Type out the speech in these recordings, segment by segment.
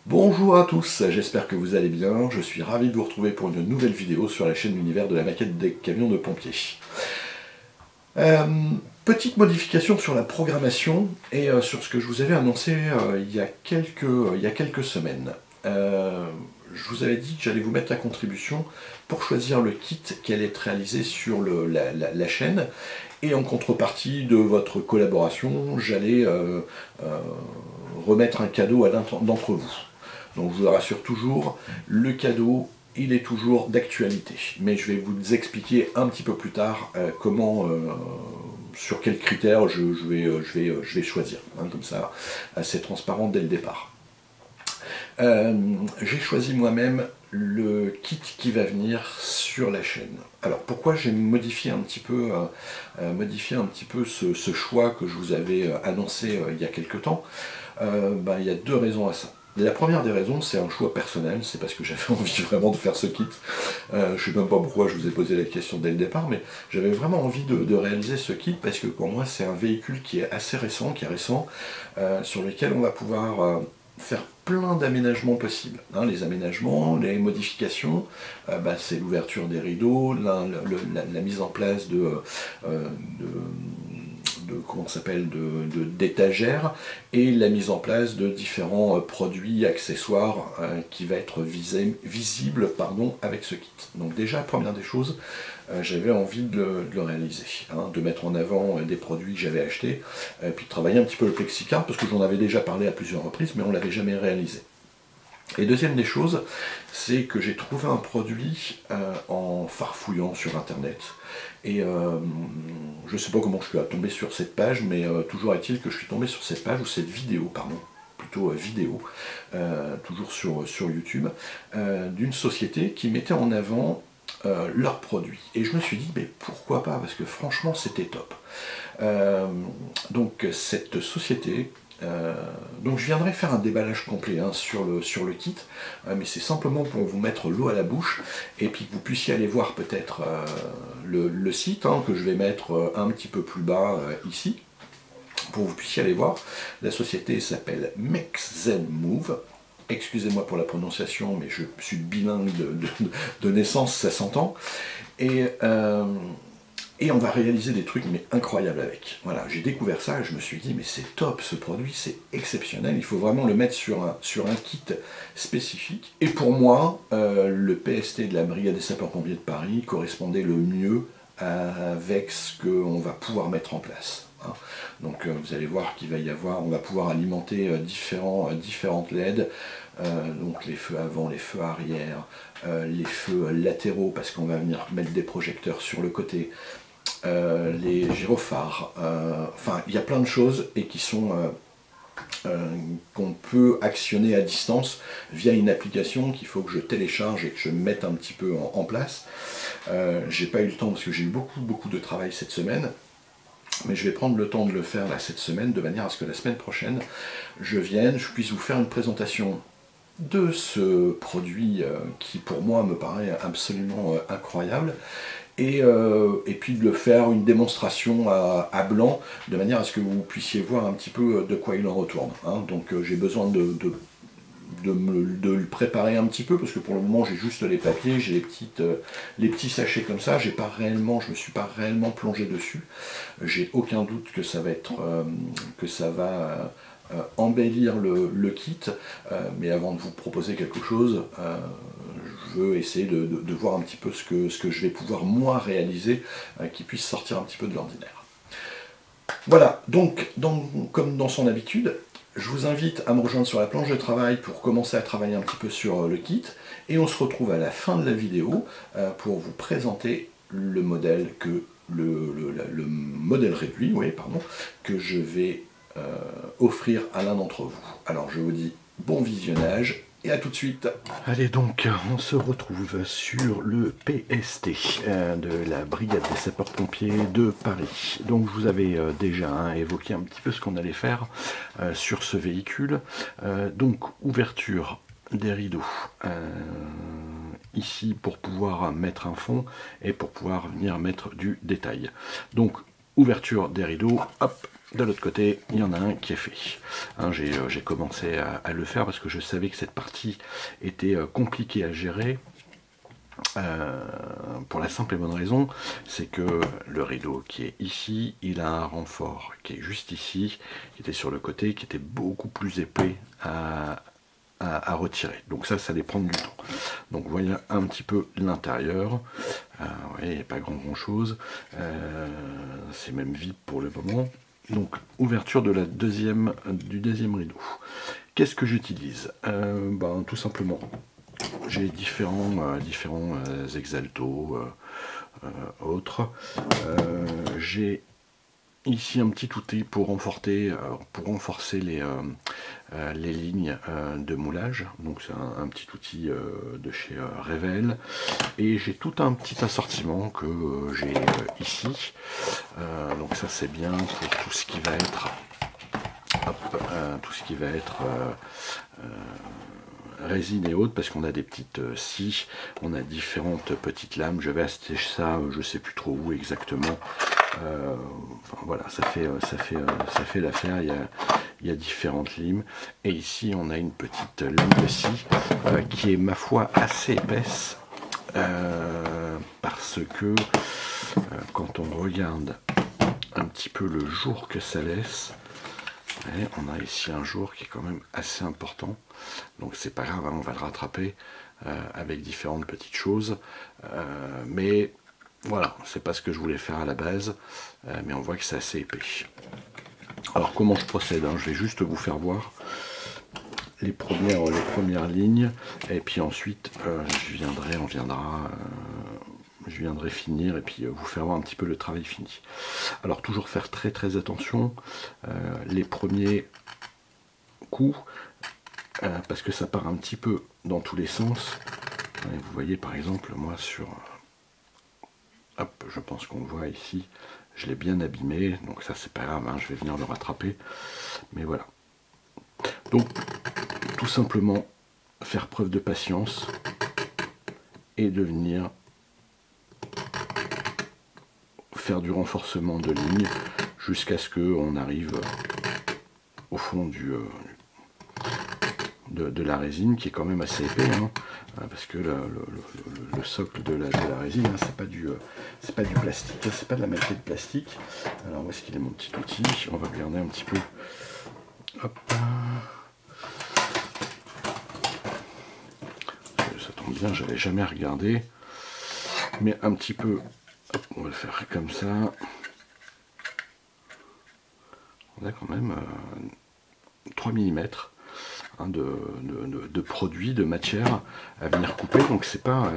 Bonjour à tous, j'espère que vous allez bien. Je suis ravi de vous retrouver pour une nouvelle vidéo sur la chaîne L'Univers de la maquette des camions de pompiers. Petite modification sur la programmation et sur ce que je vous avais annoncé il y a quelques semaines. Je vous avais dit que j'allais vous mettre à contribution pour choisir le kit qui allait être réalisé sur la chaîne, et en contrepartie de votre collaboration, j'allais remettre un cadeau à l'un d'entre vous. Donc je vous rassure toujours, le cadeau, il est toujours d'actualité. Mais je vais vous expliquer un petit peu plus tard comment, sur quels critères je vais choisir. Hein, comme ça, c'est transparent dès le départ. J'ai choisi moi-même le kit qui va venir sur la chaîne. Alors pourquoi j'ai modifié un petit peu, ce choix que je vous avais annoncé il y a quelques temps. Il y a deux raisons à ça. La première des raisons, c'est un choix personnel, c'est parce que j'avais envie vraiment de faire ce kit. Je ne sais même pas pourquoi je vous ai posé la question dès le départ, mais j'avais vraiment envie de réaliser ce kit parce que pour moi c'est un véhicule qui est assez récent, sur lequel on va pouvoir faire plein d'aménagements possibles. Hein, les aménagements, les modifications, c'est l'ouverture des rideaux, la mise en place d'étagères et la mise en place de différents produits, accessoires qui va être visible avec ce kit. Donc déjà, première des choses, j'avais envie de le réaliser, hein, de mettre en avant des produits que j'avais achetés, puis de travailler un petit peu le plexicard, parce que j'en avais déjà parlé à plusieurs reprises, mais on ne l'avait jamais réalisé. Et deuxième des choses, c'est que j'ai trouvé un produit en farfouillant sur internet, et je ne sais pas comment je suis tombé sur cette page, mais toujours est-il que je suis tombé sur cette page, ou cette vidéo, pardon, plutôt vidéo, toujours sur YouTube, d'une société qui mettait en avant leurs produits. Et je me suis dit, mais pourquoi pas, parce que franchement c'était top. Donc cette société, donc je viendrai faire un déballage complet sur le kit, mais c'est simplement pour vous mettre l'eau à la bouche, et puis que vous puissiez aller voir peut-être le site, hein, que je vais mettre un petit peu plus bas ici, pour que vous puissiez aller voir. La société s'appelle MakeZenMove. Excusez-moi pour la prononciation, mais je suis bilingue de naissance, ça s'entend. Et on va réaliser des trucs mais incroyables avec. Voilà, j'ai découvert ça et je me suis dit, mais c'est top, ce produit, c'est exceptionnel, il faut vraiment le mettre sur un kit spécifique. Et pour moi, le PST de la Brigade des Sapeurs-Pompiers de Paris correspondait le mieux avec ce qu'on va pouvoir mettre en place. Donc vous allez voir qu'il va y avoir, on va pouvoir alimenter différentes LED, donc les feux avant, les feux arrière, les feux latéraux, parce qu'on va venir mettre des projecteurs sur le côté, les gyrophares, enfin il y a plein de choses et qui sont qu'on peut actionner à distance via une application qu'il faut que je télécharge et que je mette un petit peu en place. J'ai pas eu le temps parce que j'ai eu beaucoup de travail cette semaine. Mais je vais prendre le temps de le faire là, cette semaine, de manière à ce que la semaine prochaine, je puisse vous faire une présentation de ce produit qui pour moi me paraît absolument incroyable, et puis de le faire une démonstration à blanc, de manière à ce que vous puissiez voir un petit peu de quoi il en retourne. Hein. Donc j'ai besoin de le préparer un petit peu, parce que pour le moment j'ai juste les papiers, j'ai les petits sachets comme ça, je me suis pas réellement plongé dessus. J'ai aucun doute que ça va embellir le kit, mais avant de vous proposer quelque chose, je veux essayer de voir un petit peu ce que je vais pouvoir moi réaliser, qui puisse sortir un petit peu de l'ordinaire. Voilà, donc comme dans son habitude, je vous invite à me rejoindre sur la planche de travail pour commencer à travailler un petit peu sur le kit, et on se retrouve à la fin de la vidéo pour vous présenter le modèle le modèle réduit, oui, pardon, que je vais offrir à l'un d'entre vous. Alors je vous dis bon visionnage et à tout de suite. Allez, donc on se retrouve sur le PST de la Brigade des Sapeurs-Pompiers de Paris. Donc je vous avais déjà évoqué un petit peu ce qu'on allait faire sur ce véhicule. Donc ouverture des rideaux ici pour pouvoir mettre un fond et pour pouvoir venir mettre du détail. Donc ouverture des rideaux, hop, de l'autre côté, il y en a un qui est fait. Hein, j'ai commencé à le faire parce que je savais que cette partie était compliquée à gérer. Pour la simple et bonne raison, c'est que le rideau qui est ici, il a un renfort qui est juste ici, qui était sur le côté, qui était beaucoup plus épais à retirer. Donc ça allait prendre du temps. Donc vous voyez un petit peu l'intérieur. Vous voyez, il n'y a pas grand chose. C'est même vide pour le moment. Donc ouverture de du deuxième rideau. Qu'est-ce que j'utilise? Tout simplement, j'ai différents exaltos autres. J'ai ici un petit outil pour renforcer les lignes de moulage. Donc c'est un petit outil de chez Revel. Et j'ai tout un petit assortiment que j'ai ici. Donc ça c'est bien pour tout ce qui va être résine et autres, parce qu'on a des petites scies, on a différentes petites lames. Je vais acheter ça, je sais plus trop où exactement. Enfin, voilà, ça fait l'affaire. Il y a différentes limes. Et ici, on a une petite lame de scie qui est, ma foi, assez épaisse, parce que quand on regarde un petit peu le jour que ça laisse, on a ici un jour qui est quand même assez important, donc c'est pas grave, hein, on va le rattraper avec différentes petites choses, mais voilà, c'est pas ce que je voulais faire à la base, mais on voit que c'est assez épais. Alors comment je procède, hein, je vais juste vous faire voir les premières lignes, et puis ensuite je viendrai finir et puis vous faire voir un petit peu le travail fini. Alors toujours faire très attention les premiers coups, parce que ça part un petit peu dans tous les sens. Vous voyez par exemple, moi sur... Hop, je pense qu'on le voit ici, je l'ai bien abîmé, donc ça c'est pas grave, hein, je vais venir le rattraper. Mais voilà. Donc tout simplement faire preuve de patience et de venir faire du renforcement de ligne jusqu'à ce qu'on arrive au fond de la résine, qui est quand même assez épais, hein, parce que le socle de la résine, hein, c'est pas du plastique, c'est pas de la matière de plastique. Alors où est-ce qu'il est mon petit outil? On va regarder un petit peu. Hop. Ça tombe bien, j'avais jamais regardé, mais un petit peu. Hop, on va le faire comme ça. On a quand même 3 mm hein, de produit, de matière à venir couper, donc c'est pas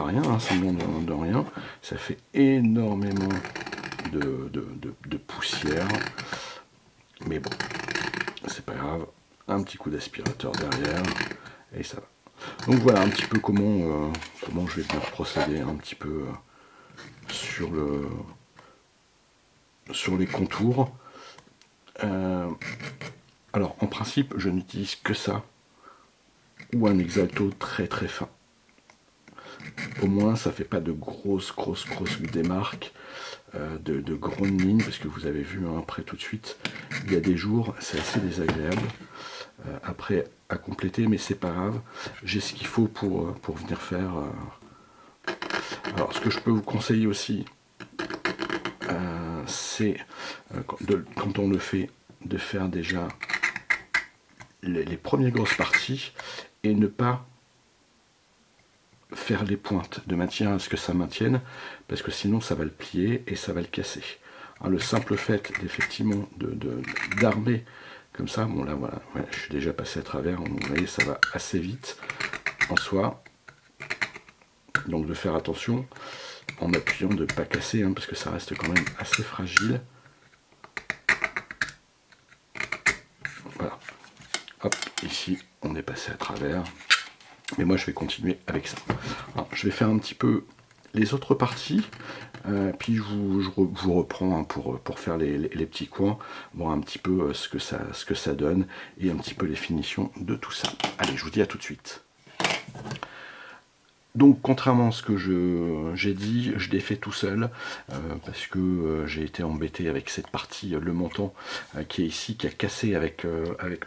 rien, hein, c'est bon de rien. Ça fait énormément de poussière, mais bon, c'est pas grave. Un petit coup d'aspirateur derrière et ça va. Donc voilà un petit peu comment je vais venir procéder un petit peu sur les contours. Alors en principe je n'utilise que ça ou un exalto très fin. Au moins ça fait pas de grosses démarques, de grandes lignes, parce que vous avez vu hein, après tout de suite, il y a des jours c'est assez désagréable après à compléter, mais c'est pas grave, j'ai ce qu'il faut pour venir faire. Alors ce que je peux vous conseiller aussi, c'est quand on le fait, de faire déjà les premières grosses parties et ne pas faire les pointes, de manière à ce que ça maintienne, parce que sinon ça va le plier et ça va le casser. Hein, le simple fait effectivement d'armer comme ça, bon là voilà, ouais, je suis déjà passé à travers, vous voyez ça va assez vite en soi, donc de faire attention en appuyant de ne pas casser, hein, parce que ça reste quand même assez fragile. Voilà. Hop, ici on est passé à travers. Mais moi je vais continuer avec ça. Alors, je vais faire un petit peu les autres parties, puis je vous reprends hein, pour faire les petits coins, voir un petit peu ce que ça donne, et un petit peu les finitions de tout ça. Allez, je vous dis à tout de suite. Donc contrairement à ce que j'ai dit, je l'ai fait tout seul parce que j'ai été embêté avec cette partie, le montant qui est ici, qui a cassé avec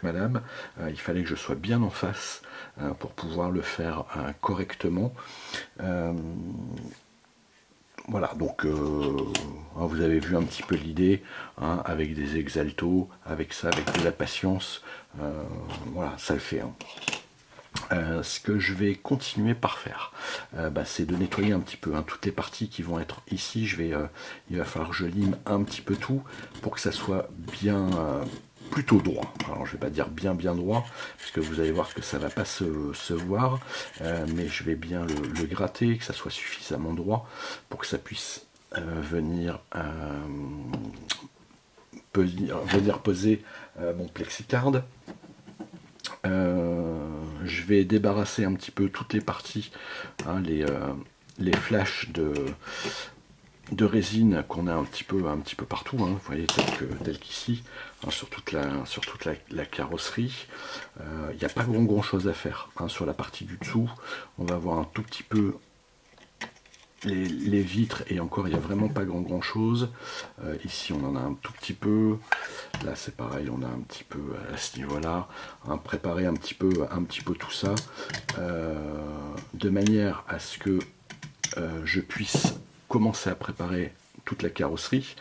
madame. Il fallait que je sois bien en face pour pouvoir le faire correctement. Voilà, donc vous avez vu un petit peu l'idée, hein, avec des exaltos, avec ça, avec de la patience. Voilà, ça le fait. Hein. Ce que je vais continuer par faire, c'est de nettoyer un petit peu toutes les parties qui vont être ici. Il va falloir que je lime un petit peu tout pour que ça soit bien plutôt droit. Alors je vais pas dire bien droit, parce que vous allez voir que ça va pas se voir, mais je vais bien le gratter, que ça soit suffisamment droit pour que ça puisse venir poser mon plexicard. Je vais débarrasser un petit peu toutes les parties, hein, les flashs de résine qu'on a un petit peu partout, hein, vous voyez, tel qu'ici, hein, sur toute la carrosserie. Il n'y a pas grand chose à faire, hein, sur la partie du dessous. On va voir un tout petit peu les vitres, et encore il n'y a vraiment pas grand chose. Ici on en a un tout petit peu, là c'est pareil, on a un petit peu à ce niveau là, hein, préparer un petit peu tout ça, de manière à ce que je puisse commencer à préparer toute la carrosserie,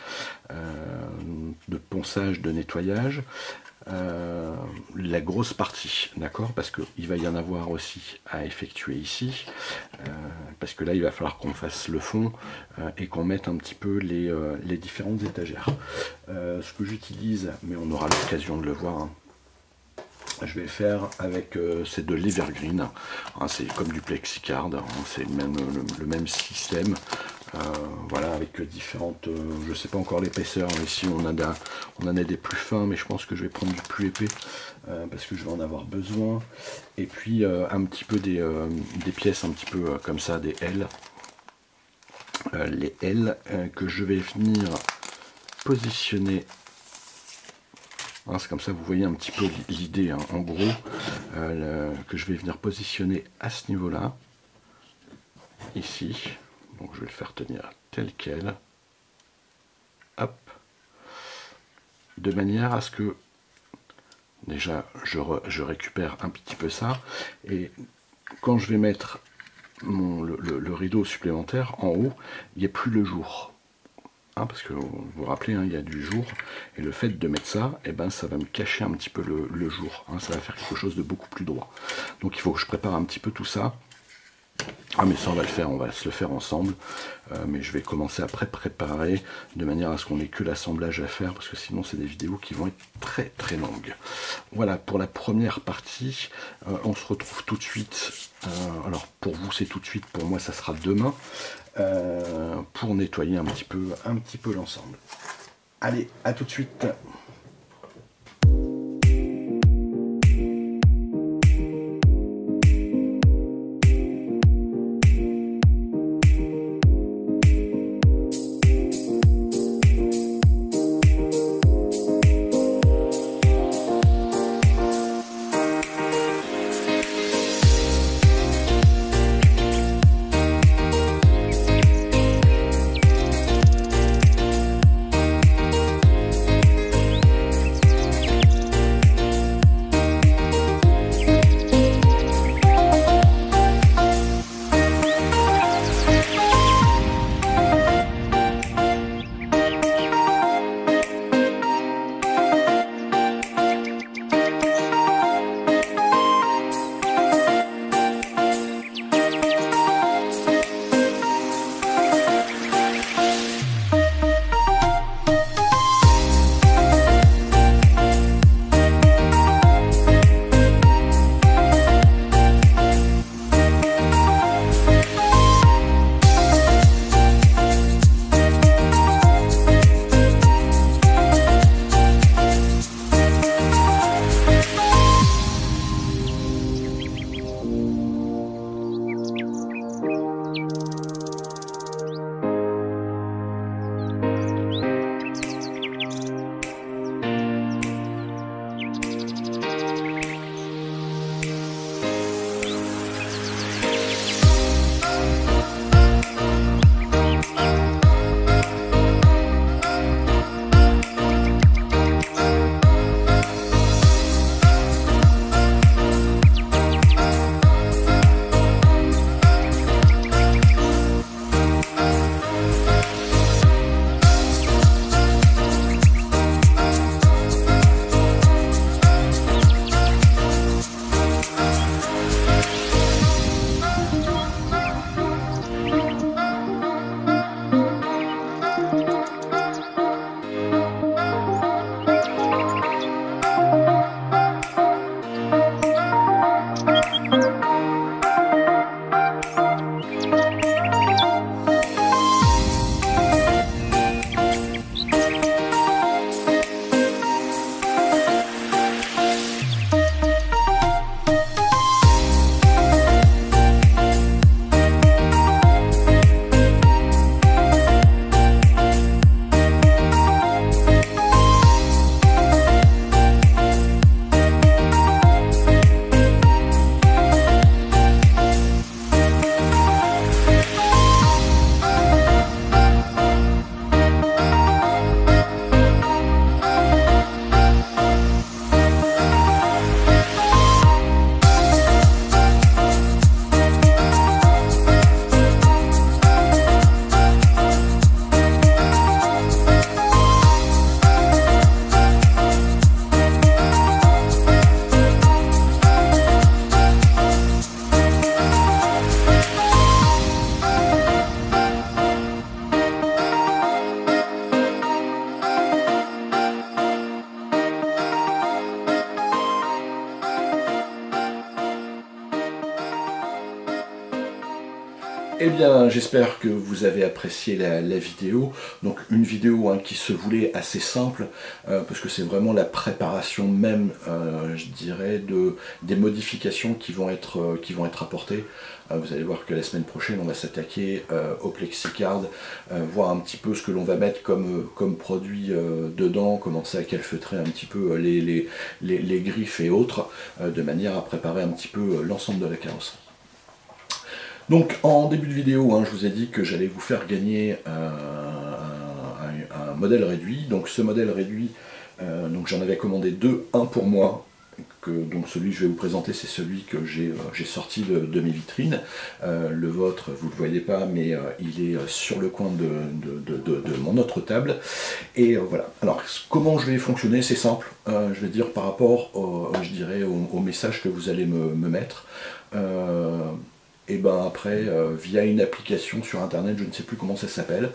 de ponçage, de nettoyage, la grosse partie, d'accord, parce qu'il va y en avoir aussi à effectuer ici, parce que là il va falloir qu'on fasse le fond et qu'on mette un petit peu les différentes étagères. Ce que j'utilise, mais on aura l'occasion de le voir, hein, je vais le faire avec, c'est de l'Evergreen, hein, c'est comme du plexicard, hein, c'est le même système. Voilà, avec différentes, je sais pas encore l'épaisseur, ici on en a des plus fins, mais je pense que je vais prendre du plus épais parce que je vais en avoir besoin. Et puis un petit peu des pièces un petit peu comme ça, des L, les L que je vais venir positionner. Hein, c'est comme ça, vous voyez un petit peu l'idée, hein, en gros, que je vais venir positionner à ce niveau là, ici. Donc je vais le faire tenir tel quel, hop, de manière à ce que déjà je récupère un petit peu ça, et quand je vais mettre le rideau supplémentaire en haut, il n'y a plus le jour, hein, parce que vous vous rappelez, hein, il y a du jour, et le fait de mettre ça, eh ben, ça va me cacher un petit peu le jour, hein, ça va faire quelque chose de beaucoup plus droit. Donc il faut que je prépare un petit peu tout ça. Ah, mais ça on va se le faire ensemble, mais je vais commencer après préparer de manière à ce qu'on n'ait que l'assemblage à faire, parce que sinon c'est des vidéos qui vont être très longues. Voilà pour la première partie. On se retrouve tout de suite, alors pour vous c'est tout de suite, pour moi ça sera demain, pour nettoyer un petit peu l'ensemble. Allez, à tout de suite. Eh bien, j'espère que vous avez apprécié la vidéo. Donc une vidéo qui se voulait assez simple, parce que c'est vraiment la préparation même, je dirais, des modifications qui vont être apportées. Vous allez voir que la semaine prochaine, on va s'attaquer au plexicard, voir un petit peu ce que l'on va mettre comme produit dedans, commencer à calfeutrer un petit peu les griffes et autres, de manière à préparer un petit peu l'ensemble de la carrosserie. Donc en début de vidéo, je vous ai dit que j'allais vous faire gagner un modèle réduit. Donc ce modèle réduit, donc j'en avais commandé deux, un pour moi. Donc celui que je vais vous présenter, c'est celui que j'ai sorti de mes vitrines. Le vôtre, vous ne le voyez pas, mais il est sur le coin de mon autre table. Et voilà. Alors comment je vais fonctionner, c'est simple. Je vais dire par rapport au message que vous allez me mettre. Et ben après, via une application sur internet, je ne sais plus comment ça s'appelle,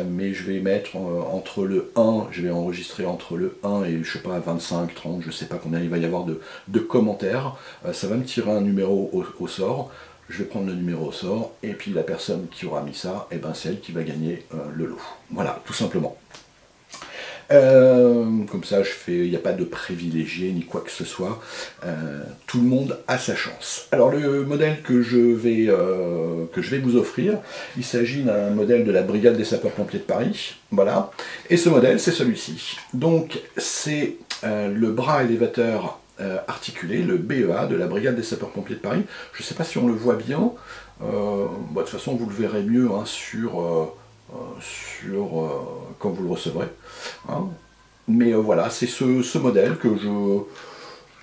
mais je vais mettre entre le 1, je vais enregistrer entre le 1 et je sais pas 25, 30, je sais pas combien il va y avoir de commentaires. Ça va me tirer un numéro au sort. Je vais prendre le numéro au sort, et puis la personne qui aura mis ça, et ben c'est elle qui va gagner le lot. Voilà, tout simplement. Comme ça, il n'y a pas de privilégié ni quoi que ce soit. Tout le monde a sa chance. Alors le modèle que je vais vous offrir, il s'agit d'un modèle de la Brigade des sapeurs-pompiers de Paris. Voilà. Et ce modèle, c'est celui-ci. Donc c'est le bras élévateur articulé, le BEA de la Brigade des sapeurs-pompiers de Paris. Je ne sais pas si on le voit bien. De toute façon, vous le verrez mieux quand vous le recevrez. Mais voilà, c'est ce modèle que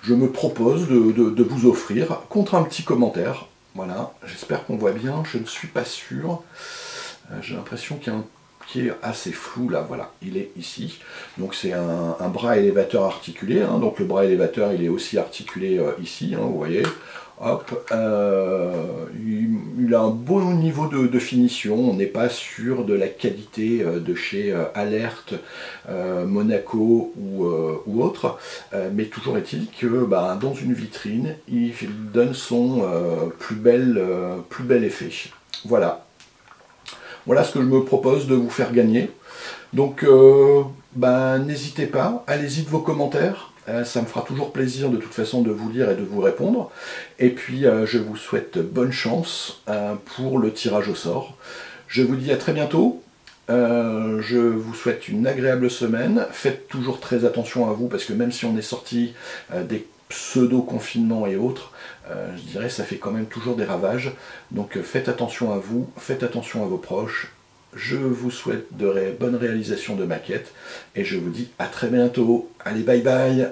je me propose de vous offrir contre un petit commentaire. Voilà, j'espère qu'on voit bien, je ne suis pas sûr. J'ai l'impression qu'il y a un qui est assez flou là, voilà, il est ici. Donc c'est un bras élévateur articulé, donc le bras élévateur il est aussi articulé ici, vous voyez. Hop, il a un bon niveau de finition, on n'est pas sûr de la qualité de chez Alert, Monaco ou autre, mais toujours est-il que dans une vitrine, il donne son plus bel effet. Voilà. Voilà ce que je me propose de vous faire gagner. Donc n'hésitez pas, allez-y de vos commentaires. Ça me fera toujours plaisir de toute façon de vous lire et de vous répondre. Et puis je vous souhaite bonne chance pour le tirage au sort. Je vous dis à très bientôt. Je vous souhaite une agréable semaine. Faites toujours très attention à vous parce que même si on est sorti des pseudo-confinements et autres, je dirais ça fait quand même toujours des ravages. Donc faites attention à vous, faites attention à vos proches. Je vous souhaite de bonnes réalisations de maquettes et je vous dis à très bientôt. Allez, bye bye!